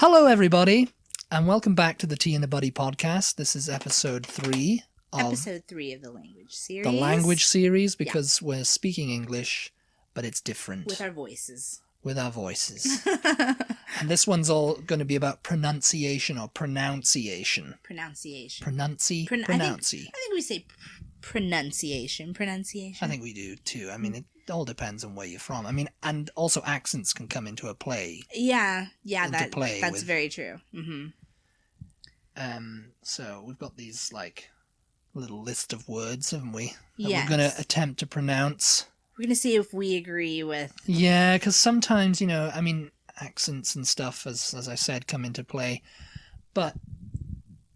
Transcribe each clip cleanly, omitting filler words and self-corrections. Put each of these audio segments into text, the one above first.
Hello, everybody, and welcome back to the Tea and the Butty podcast. This is episode 3 of Episode 3 of the language series. the language series because we're speaking English, but it's different. With our voices. And this one's all going to be about pronunciation or pronunciation. Pronunciation. Pronunciation. I think we say pronunciation. I think we do too. I mean, it all depends on where you're from. I mean, and also accents can come into a play. That's very true. Mm-hmm. So we've got these like little list of words, haven't we? That Yes. we're going to attempt to pronounce. We're going to see if we agree with... Yeah, because sometimes, accents and stuff, as I said, come into play. But,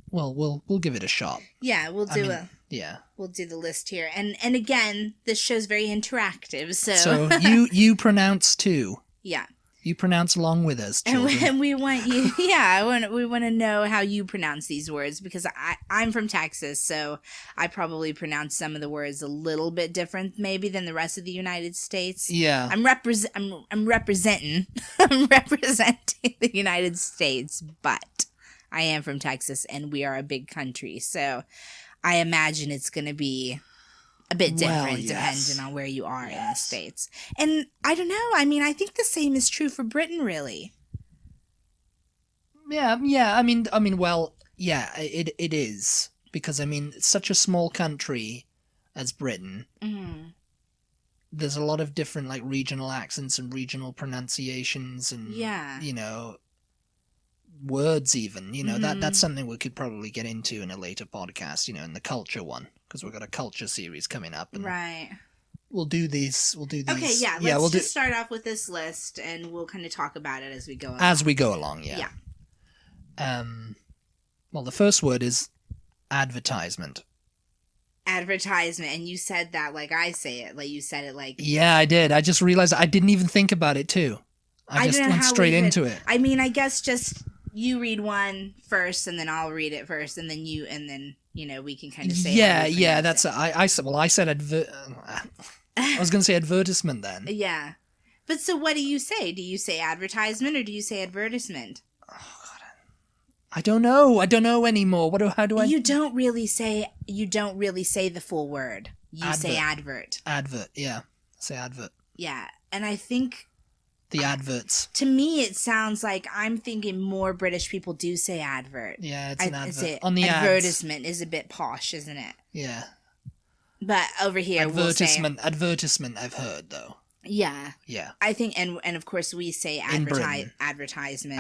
well, we'll give it a shot. Yeah, we'll do the list here. And again, this show's very interactive, so... So you pronounce too. Yeah. You pronounce along with us, children. And we want you... we want to know how you pronounce these words, because I'm from Texas, so I probably pronounce some of the words a little bit different, maybe, than the rest of the United States. Yeah. I'm representing the United States, but I am from Texas, and we are a big country, so I imagine it's going to be a bit different depending on where you are in the States. And I don't know, I mean, I think the same is true for Britain, really. Yeah, it is. Because, it's such a small country as Britain. Mm-hmm. There's a lot of different, regional accents and regional pronunciations and, words even. That's something we could probably get into in a later podcast, in the culture one. Because we've got a culture series coming up. And right. We'll do these. Okay, yeah, let's just start off with this list, and we'll kind of talk about it as we go along. As we go along, yeah. Well, the first word is advertisement. Advertisement, and you said that like I say it, like you said it like... Yeah, I did. I just realized I didn't even think about it, too. I just went straight into it. I mean, I guess just you read one first, and then I'll read it first, and then we can kind of say... Yeah, that's... I said I was going to say advertisement then. Yeah. But so what do you say? Do you say advertisement, or do you say advertisement? Oh, God. I don't know. I don't know anymore. How do I... You don't really say the full word. You say advert. Advert, yeah. Say advert. Yeah. And I think... The adverts. To me, it sounds like I'm thinking more British people do say advert. Yeah, it's an advert. On the advertisement is a bit posh, isn't it? Yeah. But over here, advertisement, I've heard, though. Yeah. Yeah. I think, and of course, we say advertisement. Advertisement.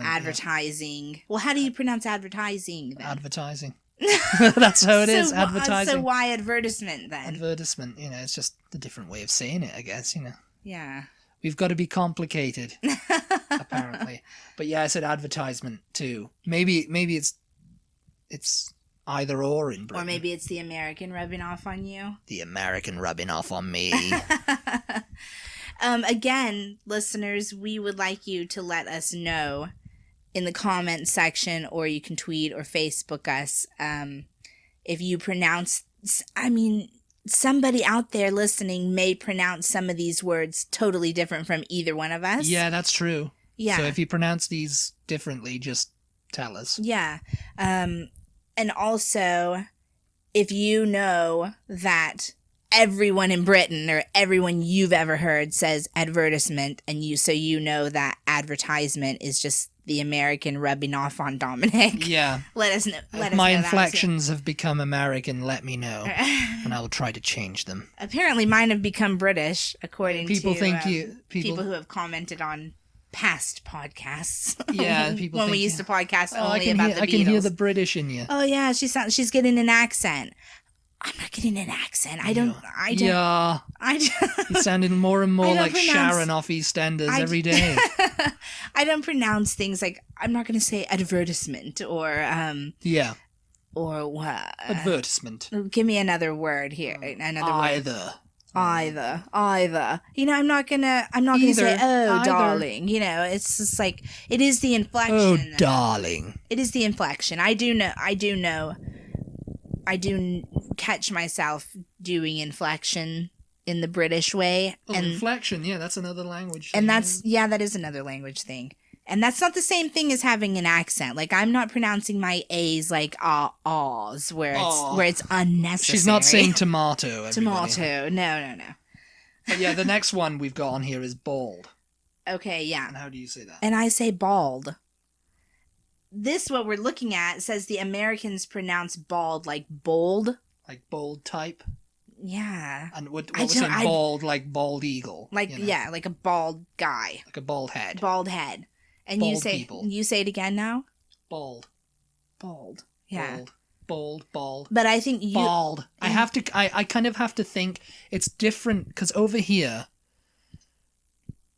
Advertising. Yeah. Well, how do you pronounce advertising, then? Advertising. That's how it is, advertising. So why advertisement, then? Advertisement, it's just a different way of saying it, I guess, Yeah. We've got to be complicated, apparently. But yeah, I said advertisement too. Maybe it's either or in Britain. Or maybe it's the American rubbing off on you. The American rubbing off on me. Again, listeners, we would like you to let us know in the comment section, or you can tweet or Facebook us if you pronounce... somebody out there listening may pronounce some of these words totally different from either one of us. Yeah, that's true. Yeah. So if you pronounce these differently, just tell us. Yeah. And also, if you know that everyone in Britain or everyone you've ever heard says advertisement, and you know that advertisement is just the American rubbing off on Dominic. Yeah. Let us know. If my inflections have become American, let me know, and I will try to change them. Apparently, mine have become British, according to people who have commented on past podcasts. Yeah, people when we used to podcast only about the Beatles. I can hear the British in you. Oh yeah, she's getting an accent. I'm not getting an accent. I don't. Yeah. You're sounding more and more like Sharon off EastEnders every day. I don't pronounce things like, I'm not going to say advertisement or yeah. Or what? Advertisement. Give me another word here. Another either. Word. Either. I'm not gonna say, oh, darling. It's just like, it is the inflection. Oh, darling. It is the inflection. I do catch myself doing inflection in the British way. Oh, inflection, yeah, that's another language. And that is another language thing. And that's not the same thing as having an accent. Like, I'm not pronouncing my A's like ahs, where it's unnecessary. She's not saying tomato, everybody. Tomato. No. But yeah, the next one we've got on here is bald. Okay, yeah. And how do you say that? And I say bald. This, what we're looking at, says the Americans pronounce bald like bold. Like bold type? Yeah. And what was saying bald, like bald eagle? Like, you know? Yeah, like a bald guy. Like a bald head. Bald head. And bald you say it again now? Bald. Yeah. Bald. But I think bald. I kind of have to think it's different, because over here,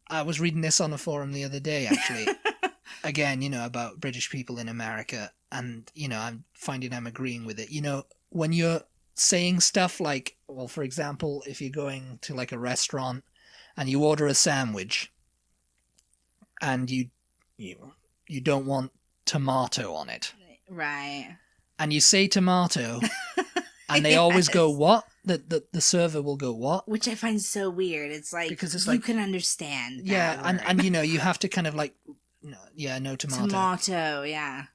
I was reading this on a forum the other day, actually. Again, you know, about British people in America, and, you know, I'm finding I'm agreeing with it. You know, when you're saying stuff like, well, for example, if you're going to like a restaurant and you order a sandwich and you don't want tomato on it. Right. And you say tomato and they always go, what? The server will go, what? Which I find so weird. It's like, because it's you can understand that yeah, word. and you know, you have to kind of like, no tomato. Tomato, yeah.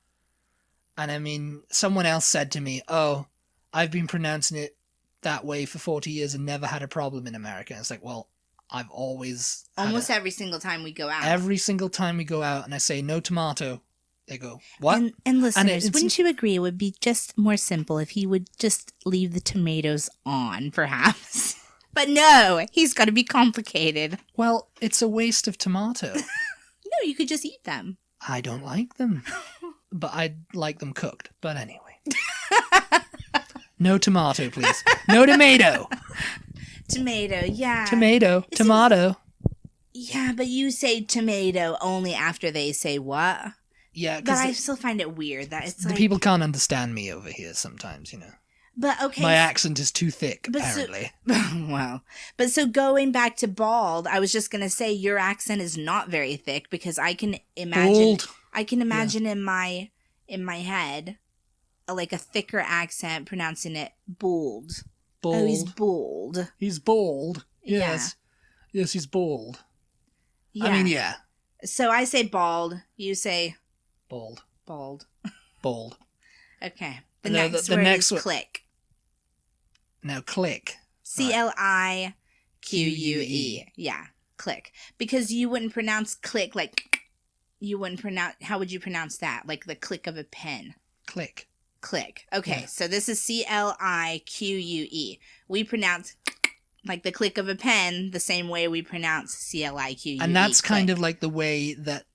And I mean, someone else said to me, oh, I've been pronouncing it that way for 40 years and never had a problem in America. And it's like, well, I've always... Almost every single time we go out. Every single time we go out and I say, no tomato, they go, what? And listeners, wouldn't you agree it would be just more simple if he would just leave the tomatoes on, perhaps? But no, he's got to be complicated. Well, it's a waste of tomato. No, you could just eat them. I don't like them. But I like them cooked. But anyway. No tomato, please. No tomato. Tomato, yeah. Tomato. Yeah, but you say tomato only after they say what? Yeah, but I still find it weird that it's the people can't understand me over here sometimes, you know. But okay, my accent is too thick, apparently. Wow. But so going back to bald, I was just gonna say your accent is not very thick, because I can imagine. Bold. I can imagine in my head, like a thicker accent pronouncing it bold. Bold. Oh, he's bold. He's bold. Yes. Yeah. Yes, he's bold. Yeah. I mean, yeah. So I say bald. You say bold. Bold. Okay. The next word is click. Now click. CLIQUE. Yeah, click. Because you wouldn't pronounce click like you wouldn't pronounce. How would you pronounce that? Like the click of a pen. Click. Okay, yeah. So this is CLIQUE. We pronounce like the click of a pen the same way we pronounce CLIQUE. And that's kind of like the way that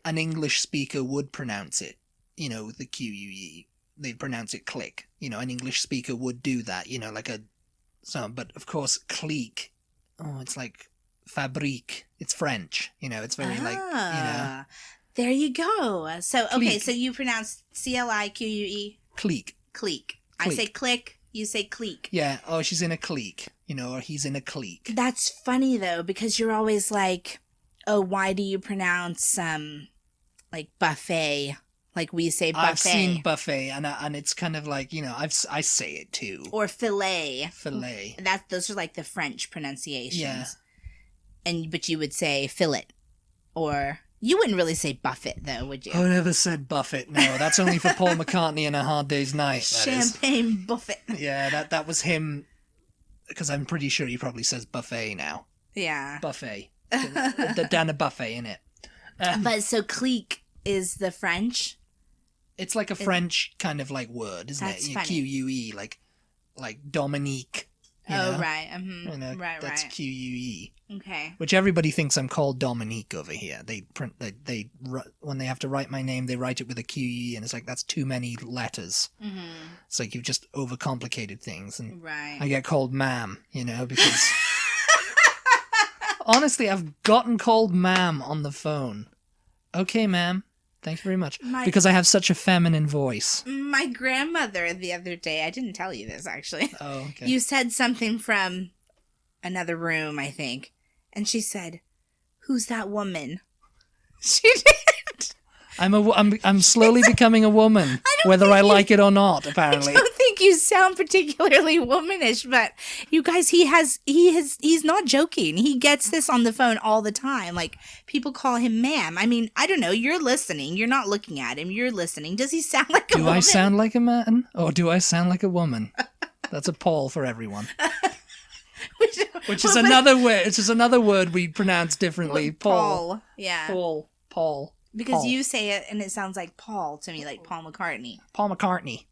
an English speaker would pronounce it. You know, the QUE. They'd pronounce it click. You know, an English speaker would do that. You know, like but of course, clique. Oh, it's like fabrique. It's French. You know, it's very like, you know. There you go. So, clique. Okay, so you pronounce CLIQUE? Clique. I say click, you say clique. Yeah, oh, she's in a clique, you know, or he's in a clique. That's funny, though, because you're always like, oh, why do you pronounce, like, buffet? Like we say buffet. I've seen buffet, and it's kind of like, you know, I say it too. Or filet. Those are like the French pronunciations. Yeah. But you would say fillet, or... You wouldn't really say buffet, though, would you? I never said buffet, no. That's only for Paul McCartney and A Hard Day's Night, Champagne buffet. Yeah, that was him, because I'm pretty sure he probably says buffet now. Yeah. Buffet. Down a buffet, innit? But so clique is the French? It's like a French kind of like word, isn't it? Funny. QUE, like Dominique. You know? Right. Mm-hmm. You know, that's right. QUE. Okay. Which everybody thinks I'm called Dominique over here. They when they have to write my name, they write it with a QE, and it's like, that's too many letters. Mm-hmm. It's like you've just overcomplicated things, and I get called ma'am, you know, because honestly, I've gotten called ma'am on the phone. Okay, ma'am. Thank you very much. Because I have such a feminine voice. My grandmother the other day, I didn't tell you this actually. Oh, okay. You said something from another room, I think. And she said, "Who's that woman?" She did. I'm slowly becoming a woman, whether I like it or not, apparently. I don't think think you sound particularly womanish, but you guys, he's not joking. He gets this on the phone all the time. Like, people call him ma'am. I mean, I don't know. You're listening. You're not looking at him. You're listening. Does he sound like a woman? Do I sound like a man, or do I sound like a woman? That's a poll for everyone. Which is another word. It's just another word we pronounce differently. Paul. Yeah. Paul. Because Paul. you say it and it sounds like Paul to me, like Paul McCartney. Paul McCartney.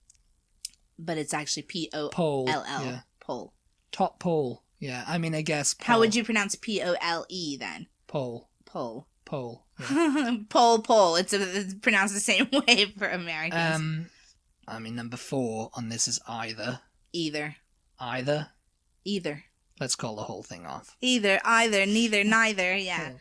But it's actually P-O-L-L. Pole. Yeah. Pole. Top pole. Yeah. I mean, I guess. Pole. How would you pronounce P-O-L-E then? Pole. Pole. Pole. Yeah. Pole. It's pronounced the same way for Americans. I mean, number 4 on this is either. Either. Let's call the whole thing off. Either, neither, neither, yeah.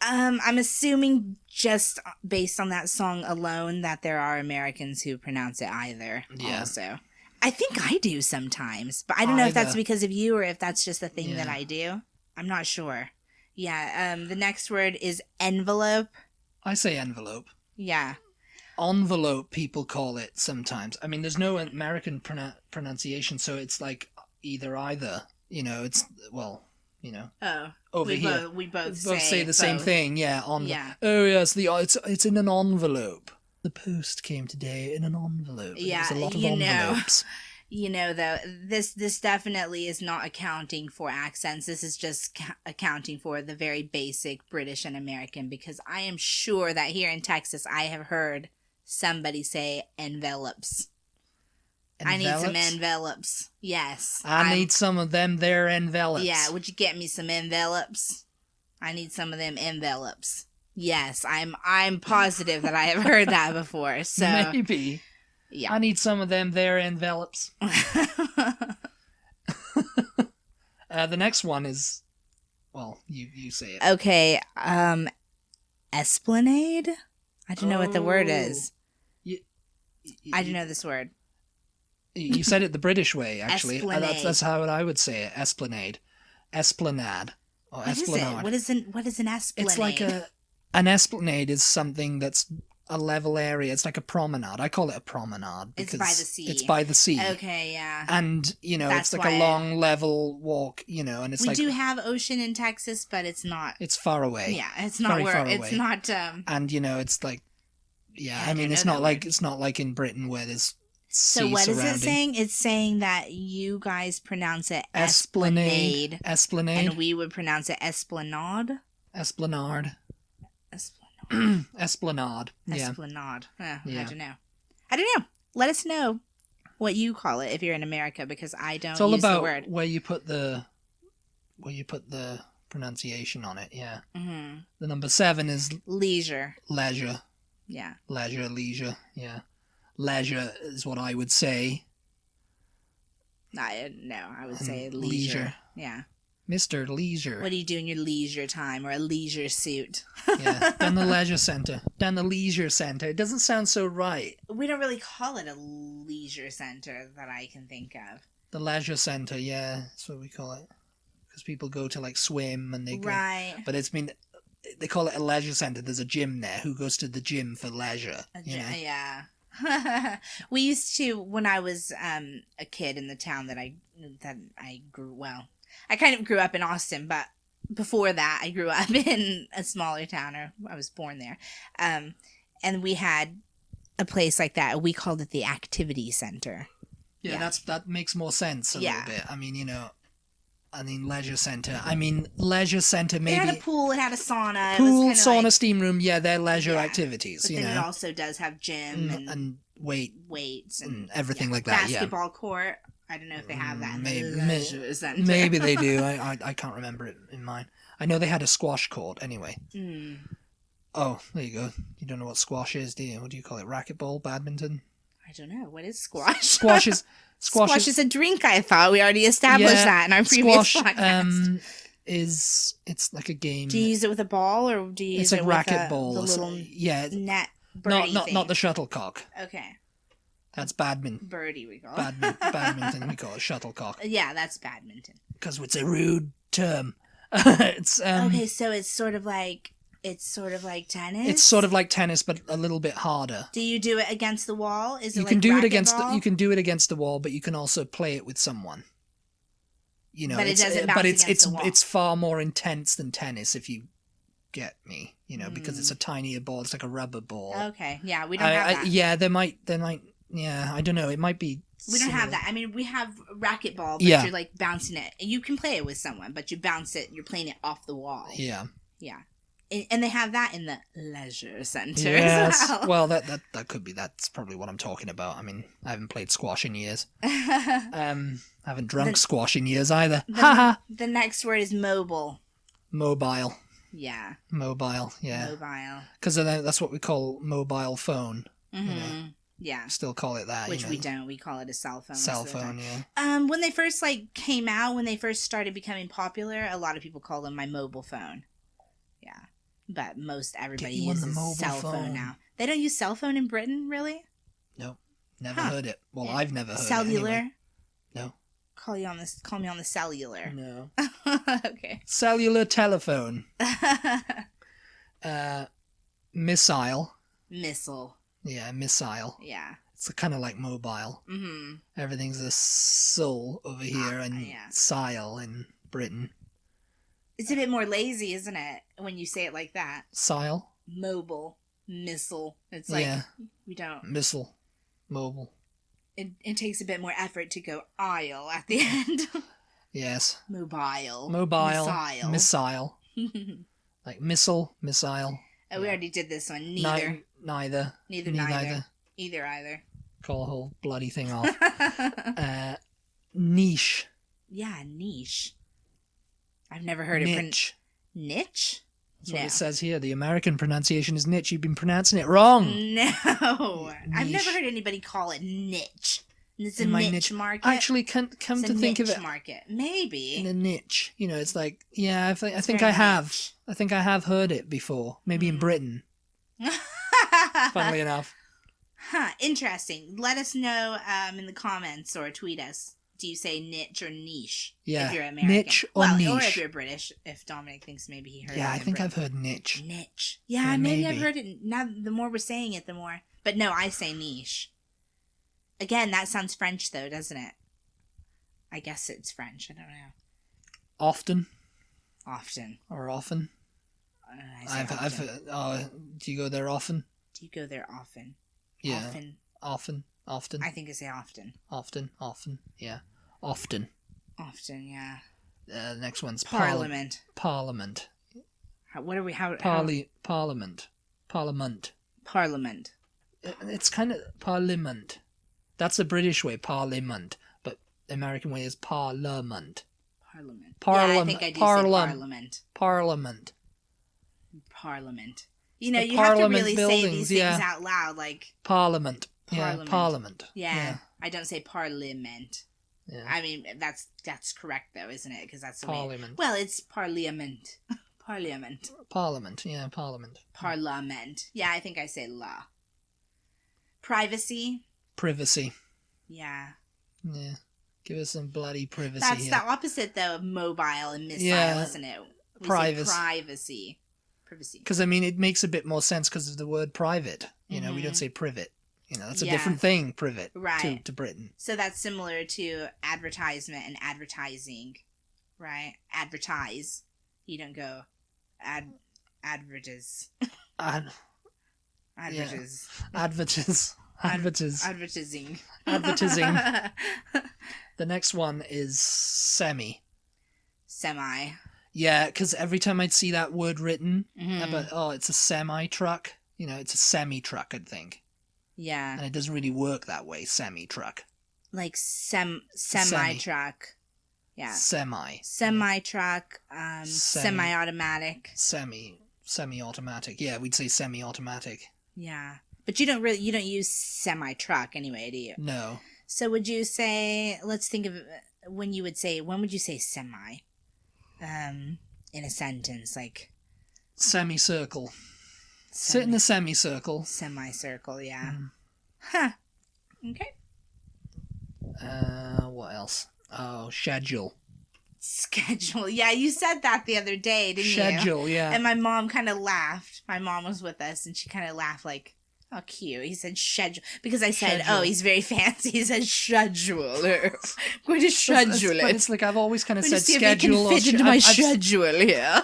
I'm assuming just based on that song alone that there are Americans who pronounce it either also. I think I do sometimes, but I don't know if that's because of you or if that's just a thing that I do. I'm not sure. Yeah, the next word is envelope. I say envelope. Yeah. Envelope, people call it sometimes. I mean, there's no American pronunciation, so it's like either. You know, it's, well, you know. Oh. Over here. We both say the same thing, yeah. Yeah. Oh, yes, it's in an envelope. The post came today in an envelope. Yeah, there's a lot of envelopes. You know, though, this definitely is not accounting for accents. This is just accounting for the very basic British and American, because I am sure that here in Texas, I have heard somebody say envelopes. I need some envelopes. Yes. I need some of them there envelopes. Yeah, would you get me some envelopes? I need some of them envelopes. Yes, I'm positive that I have heard that before. So maybe. Yeah. I need some of them there envelopes. The next one is, well, you say it. Okay, esplanade? I don't know what the word is. I don't know this word. You said it the British way, actually. Esplanade. That's how I would say it. Esplanade. Esplanade. Or What esplanade. is it? What is an esplanade? It's like an esplanade is something that's a level area. It's like a promenade. I call it a promenade because it's by the sea. It's by the sea. Okay, yeah. And, you know, That's it's like a long level walk, you know, and it's we do have ocean in Texas, but it's not. It's far away. Yeah, it's not Very where far it's away. not. And, you know, it's like, yeah, I I mean, don't it's know not that like word. it's not like in Britain where there's sea So what surrounding. is it saying? It's saying that you guys pronounce it Esplanade. esplanade, Esplanade. and we would pronounce it esplanade. Esplanade. Esplanade. Esplanade. Yeah. Esplanade. Yeah. I don't know. Let us know what you call it if you're in America, because I don't It's all use about the word. where you put the pronunciation on it. Yeah. Mm-hmm. The number 7 is Leisure. leisure. Yeah. Leisure. Yeah. Leisure is what I would say. I would And say leisure. leisure. Yeah. Mr. Leisure. What do you do in your leisure time, or a leisure suit? Yeah. Down the leisure center. Down the leisure center. It doesn't sound so right. We don't really call it a leisure center that I can think of. The leisure center, yeah. That's what we call it. Because people go to like swim and they go. Right. But they call it a leisure center. There's a gym there. Who goes to the gym for leisure? Yeah. We used to, when I was a kid in the town that I grew, well, I kind of grew up in Austin, but before that I grew up in a smaller town, or I was born there. And we had a place like that. We called it the activity center. Yeah, that makes more sense a little bit. I mean, leisure center. Leisure center maybe. It had a pool, it had a sauna. Pool, it was sauna, steam room, yeah, they're leisure activities, but then it also does have gym and weights and everything like that, basketball court. I don't know if they have that in the Maybe, leisure center. maybe they do. I can't remember it in mine. I know they had a squash court anyway. Mm. Oh, there you go. You don't know what squash is, do you? What do you call it? Racquetball? Badminton? I don't know. What is squash? Squash is... Squash is a drink, I thought. We already established that in our previous squash, podcast. It's like a game. Do you use it with a ball, or do you use it's it like with racquetball. the little net birdie thing? Not the shuttlecock. Okay. That's badminton. Birdie we call it. Badminton we call it shuttlecock. Yeah, that's badminton. Because it's a rude term. It's okay, so it's sort of like It's sort of like tennis? It's sort of like tennis, but a little bit harder. Do you do it against the wall? Is it You like can do it racquetball? you can do it against the wall, but you can also play it with someone. You know, But it doesn't bounce but it's against the wall. it's far more intense than tennis, if you get me. You know, because it's a tinier ball. It's like a rubber ball. Okay, yeah, we don't have that. Yeah, there might. Yeah, I don't know. It might be. We don't have that. I mean, we have racquetball, but Yeah. you're like bouncing it. You can play it with someone, but you bounce it. You're playing it off the wall. Yeah. Yeah. And they have that in the leisure center Yes. as well. Well, that could be. That's probably what I'm talking about. I mean, I haven't played squash in years. I haven't drunk squash in years either. Haha. The next word is mobile. Mobile. Yeah. Mobile. Yeah. Mobile. Because that's what we call mobile phone. Mm-hmm. You know, yeah. still call it that. Which you know. we don't. We call it a cell phone. Cell phone. Yeah. When they first came out, when they first started becoming popular, a lot of people call them my mobile phone. Yeah. But most everybody uses cell phone now. They don't use cell phone in Britain, really? No. Never heard it. Well, I've never heard cellular? it. Anyway. No. Call me on the cellular. No. Okay. Cellular telephone. Missile. Missile. Yeah, missile. Yeah. It's kind of like mobile. Mm-hmm. Everything's a sil over here and sile in Britain. It's a bit more lazy, isn't it, when you say it like that? Sile? Mobile. Missile. It's like, we don't. Missile. Mobile. It takes a bit more effort to go aisle at the end. Yes. Mobile. Missile. Missile. Like missile, missile. Oh, we already did this one. Neither. Neither. Either. Call the whole bloody thing off. Niche. Yeah, niche. I've never heard niche. it. Niche? That's what it says here. The American pronunciation is niche. You've been pronouncing it wrong. No. I've never heard anybody call it niche. It's a niche market. Actually, come to think of it. Market. Maybe. In a niche. You know, it's like, yeah, I think I have. Niche. I think I have heard it before. Maybe in Britain. Funnily enough. Huh. Interesting. Let us know in the comments or tweet us. Do you say niche or niche? Yeah. If you're American. Niche or niche. Or if you're British. If Dominic thinks maybe he heard it. Yeah, I think I've heard niche. Niche. Yeah, maybe I've heard it. Now, the more we're saying it, the more. But no, I say niche. Again, that sounds French, though, doesn't it? I guess it's French. I don't know. Often. Or often. Do you go there often? Do you go there often? Yeah. Often. I think I say often. Often. Yeah. Often, yeah. The next one's Parliament. Parliament. What are we? Parliament. It's kind of Parliament. That's the British way, Parliament, but the American way is Parliament. Yeah, I think I do say Parliament. You know, you have to really say these things out loud, like Parliament. Yeah, Parliament. Yeah, I don't say Parliament. Yeah. I mean, that's correct though, isn't it? Because that's the Parliament. Well, it's Parliament. Parliament. Yeah, Parliament. Parliament. Yeah, I think I say la. Privacy. Yeah. Give us some bloody privacy. That's the opposite though of mobile and missile, isn't it? We say privacy. Because I mean, it makes a bit more sense because of the word private. You know, we don't say privet. You know, that's a different thing, privet, right. to Britain. So that's similar to advertisement and advertising, right? Advertise. You don't go advertise. Advertise. Advertising. The next one is semi. Yeah, because every time I'd see that word written, about, it's a semi-truck. You know, it's a semi-truck, I'd think. Yeah. And it doesn't really work that way, semi-truck. Like semi-truck. Yeah. Semi-truck, semi-automatic. Semi-automatic. Yeah, we'd say semi-automatic. Yeah. But you don't use semi-truck anyway, do you? No. So would you say, let's think of when would you say semi? In a sentence, like semicircle. Sit in a semicircle. Semicircle, yeah. Huh. Okay. What else? Oh, schedule. Schedule. Yeah, you said that the other day, didn't you? Schedule, yeah. And my mom kind of laughed. My mom was with us, and she kind of laughed like, oh, cute. He said schedule. Because I said, Schedule. oh, he's very fancy. He said schedule. I'm going to schedule it. But it's like I've always kind of said see schedule. if fit into my schedule here.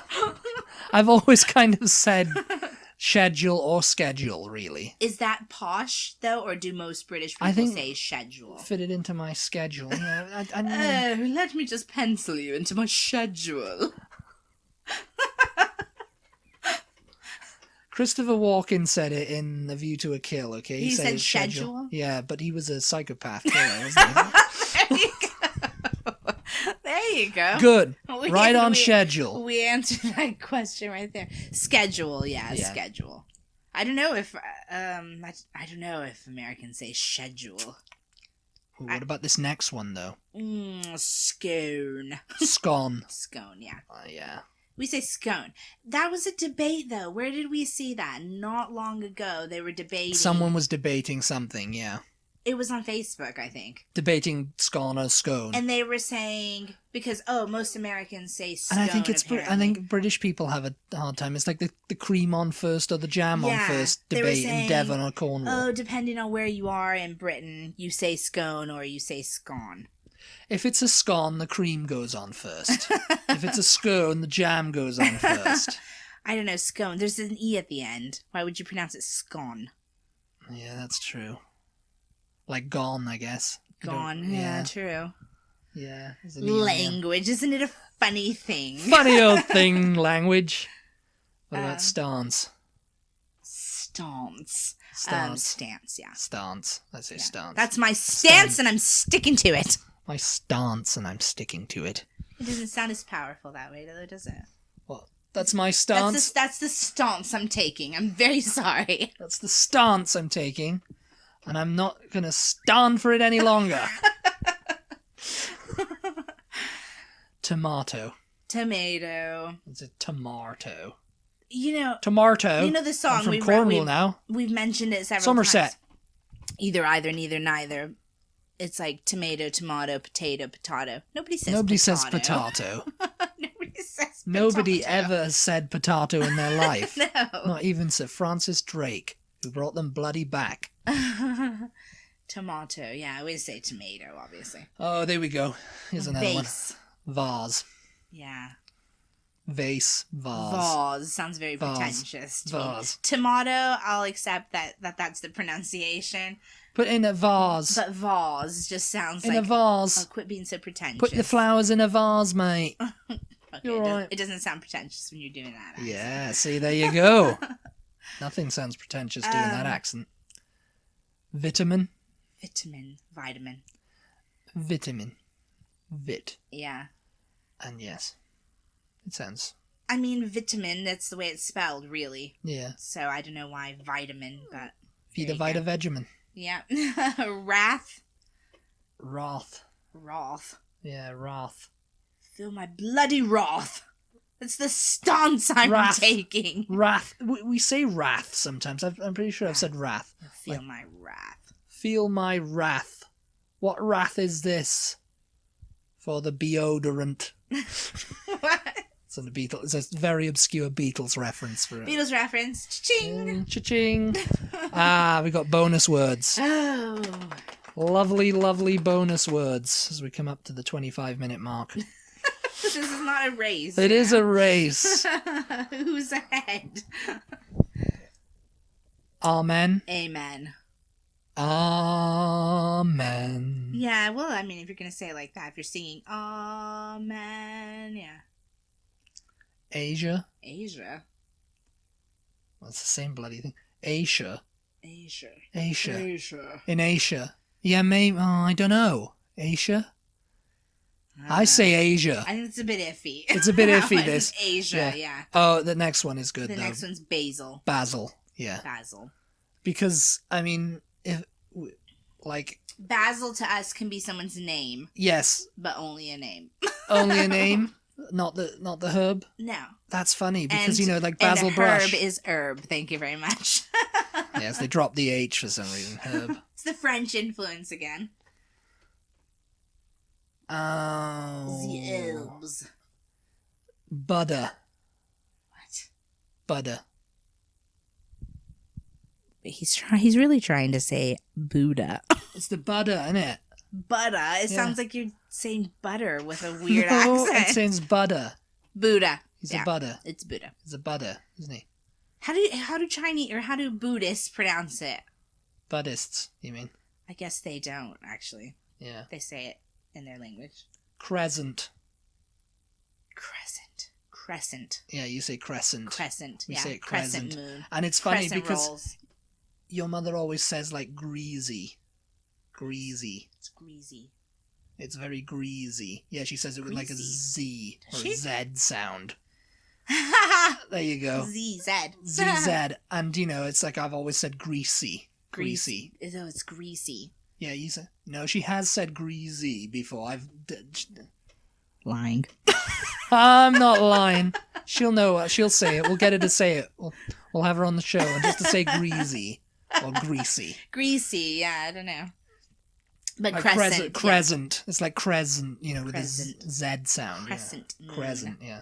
I've always kind of said schedule or schedule, really. Is that posh, though, or do most British people say schedule? Fit it into my schedule. Yeah, Let me just pencil you into my schedule. Christopher Walken said it in A View to a Kill, okay? He said schedule? Yeah, but he was a psychopath killer, wasn't he? There you go. Good. Right on schedule. We answered that question right there. Schedule, yeah. Schedule. I don't know if I don't know if Americans say schedule. What about this next one though? Scone. Scone. Scone, yeah. Yeah. We say scone. That was a debate though. Where did we see that? Not long ago they were debating. Someone was debating something, yeah. It was on Facebook, I think. Debating scone or scone. And they were saying, because, most Americans say scone, and I think apparently. I think British people have a hard time. It's like the cream on first or the jam on first debate in Devon or Cornwall. Oh, depending on where you are in Britain, you say scone or you say scone. If it's a scone, the cream goes on first. If it's a scone, the jam goes on first. I don't know, scone. There's an E at the end. Why would you pronounce it scone? Yeah, that's true. Like gone, I guess. Gone, yeah, true. Yeah. Language, isn't it a funny thing? Funny old thing, language. What about stance? Stance. Stance, yeah. Stance. I say stance. That's my stance and I'm sticking to it. My stance and I'm sticking to it. It doesn't sound as powerful that way, though, does it? What? That's my stance? That's the stance I'm taking. I'm very sorry. That's the stance I'm taking. And I'm not going to stand for it any longer. Tomato. Tomato. It's a tomato. Tomato. You know the song. I'm from Cornwall now. We've mentioned it several Somerset. times. Either, neither, neither. It's like tomato, tomato, potato, potato. Nobody says potato. Nobody says potato. Nobody ever has said potato in their life. No. Not even Sir Francis Drake, who brought them bloody back. Tomato. Yeah, I would say tomato, obviously. Oh, there we go. Here's another Vase. one. Vase. Yeah. Vase. Vase. Vase. Sounds very pretentious. Vase. Tomato, I'll accept that's the pronunciation. Put in a vase. But vase just sounds in a vase. Oh, quit being so pretentious. Put the flowers in a vase, mate. Okay, you're right. It doesn't sound pretentious when you're doing that accent. Yeah, see, there you go. Nothing sounds pretentious doing that accent. Vitamin. Vitamin. Vitamin. Vit. Yeah. And yes. It sounds... I mean, vitamin, that's the way it's spelled, really. Yeah. So I don't know why vitamin, but... Vita Vita Vegemin. Yeah. Wrath. Wrath. Wrath. Yeah, wrath. Feel my bloody wrath. That's the stance I'm taking. Wrath. We say wrath sometimes. I'm pretty sure I've said wrath. Feel my wrath. Feel my wrath. What wrath is this? For the deodorant. What? It's a Beatles. It's a very obscure Beatles reference for it. Beatles reference. Cha-ching. Cha-ching. We got bonus words. Oh. Lovely, lovely bonus words as we come up to the 25-minute mark. This is not a race. It is a race. Who's ahead? Amen. Amen. Amen. Yeah, well, I mean, if you're going to say it like that, if you're singing Amen, yeah. Asia. Asia. Well, it's the same bloody thing. Asia. Asia. Asia. Asia. In Asia. Yeah, maybe. Oh, I don't know. Asia? I say Asia. I think it's a bit iffy. It's a bit iffy, this. Asia, yeah. Oh, the next one is good, The though. next one's basil. Basil, yeah. Basil. Because, I mean, Basil to us can be someone's name. Yes. But only a name. Only a name? Not the herb? No. That's funny, because, basil and brush. herb is herb, thank you very much. Yes, they dropped the H for some reason, herb. It's the French influence again. Oh. The elves. Butter. What? Butter. He's really trying to say Buddha. It's the butter, isn't it? Butter. It Yeah. sounds like you're saying butter with a weird No, accent. it says butter. Buddha. He's a butter. It's Buddha. He's a butter, isn't he? How do Chinese or how do Buddhists pronounce it? Buddists, you mean? I guess they don't actually. Yeah. They say it in their language. Crescent. Crescent. Yeah, you say crescent. Crescent. We yeah. say Crescent crescent. moon. And it's funny Crescent because rolls. your mother always says like greasy. Greasy. It's greasy. It's very greasy. Yeah, she says it with like a Z Does or she? a Z sound. There you go. ZZ. ZZ. And you know, it's like I've always said greasy. Greasy. Oh, it's greasy. Yeah, you say no. She has said greasy before. Lying. I'm not lying. She'll know it. She'll say it. We'll get her to say it. We'll have her on the show and just to say greasy or greasy. Greasy. Yeah, I don't know. But Like crescent. crescent. It's like crescent, you know, with Crescent. a Z sound. Crescent. Yeah. moon. Crescent, yeah.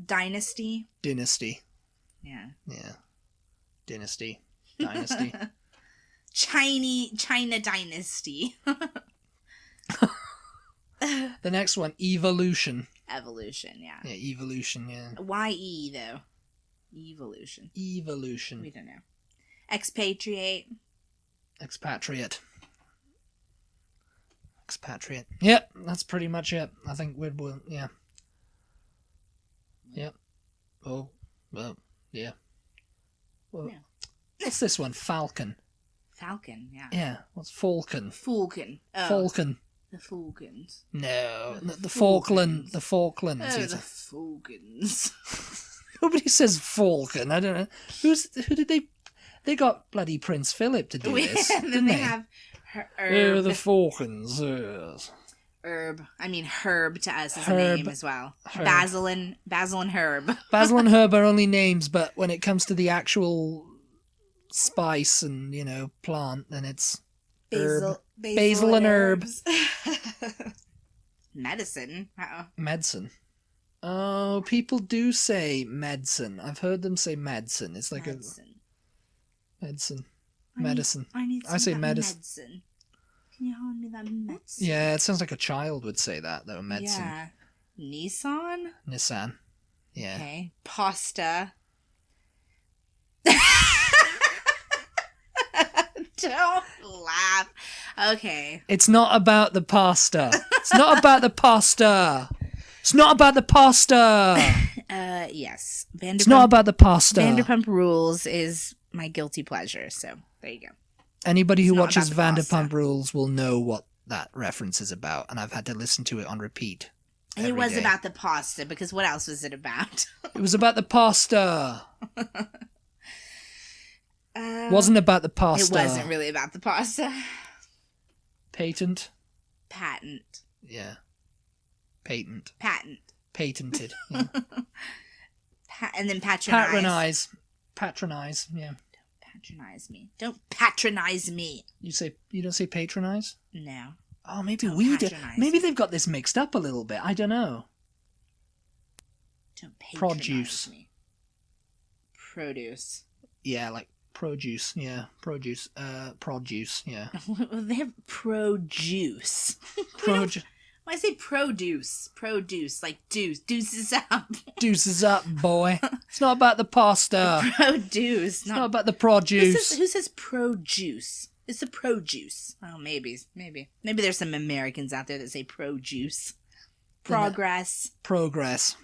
Dynasty. Dynasty. Yeah. Yeah. Dynasty. Dynasty. China dynasty. The next one, evolution. Evolution, yeah. Yeah, evolution, yeah. Why E though? Evolution. Evolution. We don't know. Expatriate. Expatriate. Expatriate. Yep, that's pretty much it. I think we'll yeah. Yep. Oh, well, yeah. Well, Yeah. what's this one? Falcon. Falcon, yeah. Yeah, what's Falcon? Falcon. Oh, Falcon. the Falcons. No, The the Falkland. Falcons. The Falklands. Oh, Yes. the Falcons. Nobody says Falcon. I don't know. Who did they? They got bloody Prince Philip to do this, and then didn't they they? have Oh, Herb. the Falcons. Yes. Herb. I mean, Herb to us is a Herb. name as well. Herb. Basil and Herb. Basil and herb are only names, but when it comes to the actual spice and plant, then it's herb. Basil and herb. herbs. Medicine. Uh-oh. Medicine. Oh, people do say medicine. I've heard them say medicine. It's like Medicine. a medicine. I need- Medicine. I need some I say of that medicine. medicine. Can you hold me that medicine? Yeah, it sounds like a child would say that though. Medicine. Yeah. Nissan? Nissan. Yeah. Okay. Pasta. Don't laugh. Okay. It's not about the pasta. It's not about the pasta. It's not about the pasta. Yes. It's not about the pasta. Vanderpump Rules is my guilty pleasure, so there you go. Anybody who It's not watches about the pasta. Vanderpump Rules will know what that reference is about, and I've had to listen to it on repeat. It every was day. about the pasta, because what else was it about? It was about the pasta. Wasn't about the pasta. It wasn't really about the pasta. Patent. Patent. Yeah. Patent. Patented. Patented. Yeah. And then patronize. Patronize. Yeah. Patronize me. Don't patronize me. You don't say patronize? No. Oh, maybe Don't we do. patronize Maybe me. they've got this mixed up a little bit. I don't know. Don't patronize Produce. me. Produce. Yeah, like produce. Yeah, produce. Produce. Yeah. They have produce. Produce. When I say produce, like deuces up. Deuces up, boy. It's not about the pasta. Produce, It's not about the produce. Who says produce? It's the produce. Oh, maybe there's some Americans out there that say produce. Progress. Progress.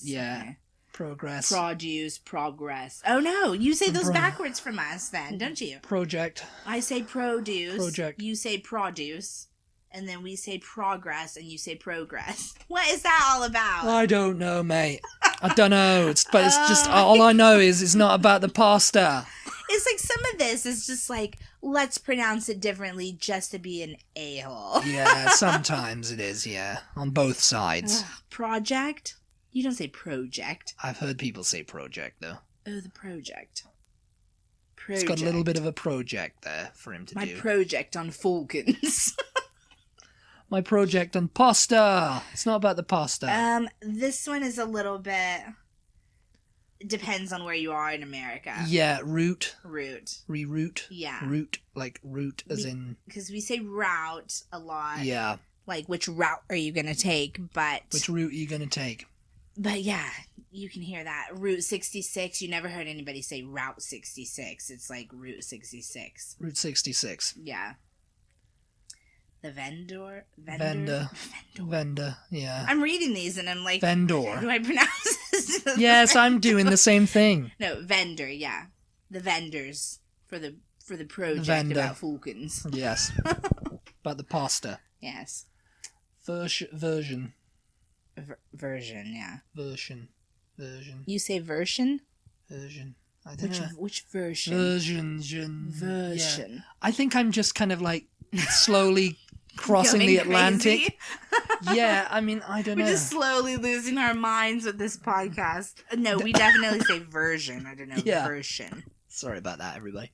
Yeah. Okay. Progress. Produce. Progress. Oh no, you say those backwards from us then, don't you? Project. I say produce. Project. You say produce. And then we say progress, and you say progress. What is that all about? I don't know, mate. I don't know. But it's just all I know is it's not about the pasta. It's like some of this is just like, let's pronounce it differently just to be an a-hole. Yeah, sometimes it is. Yeah, on both sides. Project? You don't say project. I've heard people say project though. Oh, the project. It's got a little bit of a project there for him to My do. project on Falcons. My project on pasta. It's not about the pasta. This one is a little bit... Depends on where you are in America. Yeah, route. Reroute. Yeah. Route, like route as in... Because we say route a lot. Yeah. Like, which route are you going to take, but... Which route are you going to take? But yeah, you can hear that. Route 66. You never heard anybody say Route 66. It's like Route 66. Route 66. Yeah. The vendor, yeah. I'm reading these and I'm like... Vendor. How do I pronounce this? Yes, I'm doing the same thing. No, vendor, yeah. The vendors for the project about Falcons. Yes. About the pasta. Yes. Version. Version, yeah. Version. You say version? Version. I don't know. Which version? Version. Yeah. I think I'm just kind of like slowly crossing the Atlantic. Yeah, I mean, I don't know. We're just slowly losing our minds with this podcast. No, we definitely say version. I don't know, version. Sorry about that, everybody.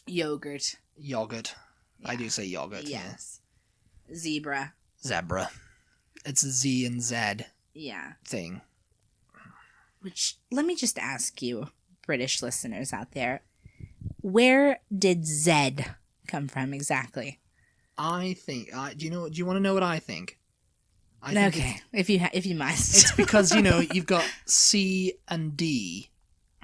Yogurt. Yeah. I do say yogurt. Yes. Yeah. Zebra. It's a Z and Z. Yeah. Thing. Which, let me just ask you, British listeners out there, where did Z come from exactly? I think. Do you want to know what I think? I think if you must. It's because you've got C and D.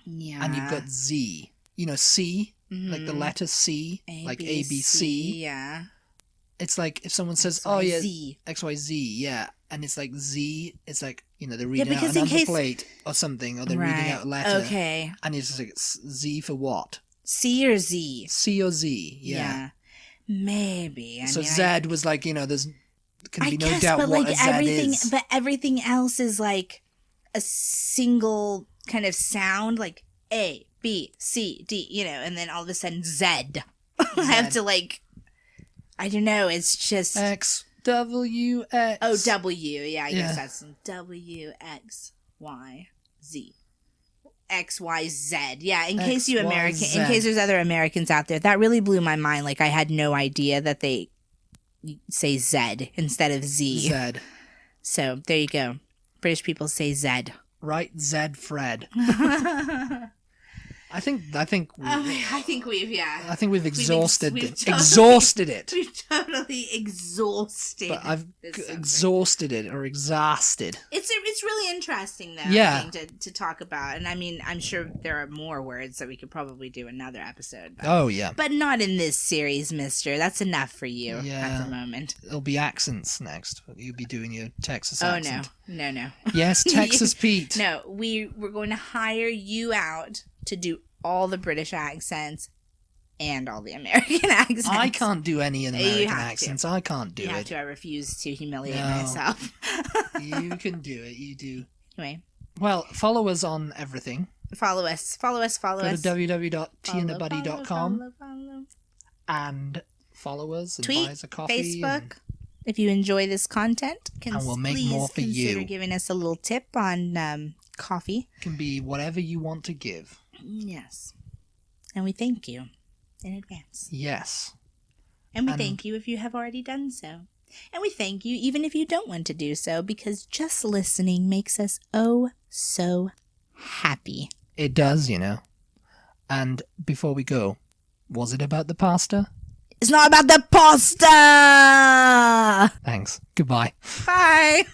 Yeah. And you've got Z. C, like the letter C, like A B C. Yeah. It's like if someone says, XYZ. "Oh yeah, XYZ," yeah, and it's like Z. It's like they're reading out a number plate or something, or they're reading out a letter. Okay. And it's like Z for what? C or Z. C or Z. Yeah. Maybe. So Z was like there's can be no doubt but what like a Z everything, is. But everything else is like a single kind of sound, like A, B, C, D. And then all of a sudden Z. I have to I don't know. It's just X W X. Oh, W. Yeah, I guess that's W X Y Z. X Y Z. Yeah, in case there's other Americans out there, that really blew my mind. Like I had no idea that they say Z instead of Z. Z. So there you go. British people say Z. Right, Z Fred. I think we've exhausted it. Exhausted it. We've totally exhausted. But I've exhausted it or exhausted. It's really interesting though. Yeah. I think, to talk about, and I mean, I'm sure there are more words that we could probably do another episode. Oh yeah. But not in this series, Mister. That's enough for you at the moment. It'll be accents next. You'll be doing your Texas accent. Oh no. Yes, Texas Pete. No, we're going to hire you out to do all the British accents and all the American accents. I can't do any American accents. I can't do it. I refuse to humiliate myself. You can do it. You do. Anyway. Well, follow us on everything. Follow us. Go to www.teaandthebuddy.com and follow us and buy us a coffee. Facebook. If you enjoy this content, and we'll make more for you. Consider giving us a little tip on coffee. It can be whatever you want to give. Yes. And we thank you in advance. Yes. And we thank you if you have already done so. And we thank you even if you don't want to do so, because just listening makes us oh so happy. It does, And before we go, was it about the pasta? It's not about the pasta! Thanks. Goodbye. Bye!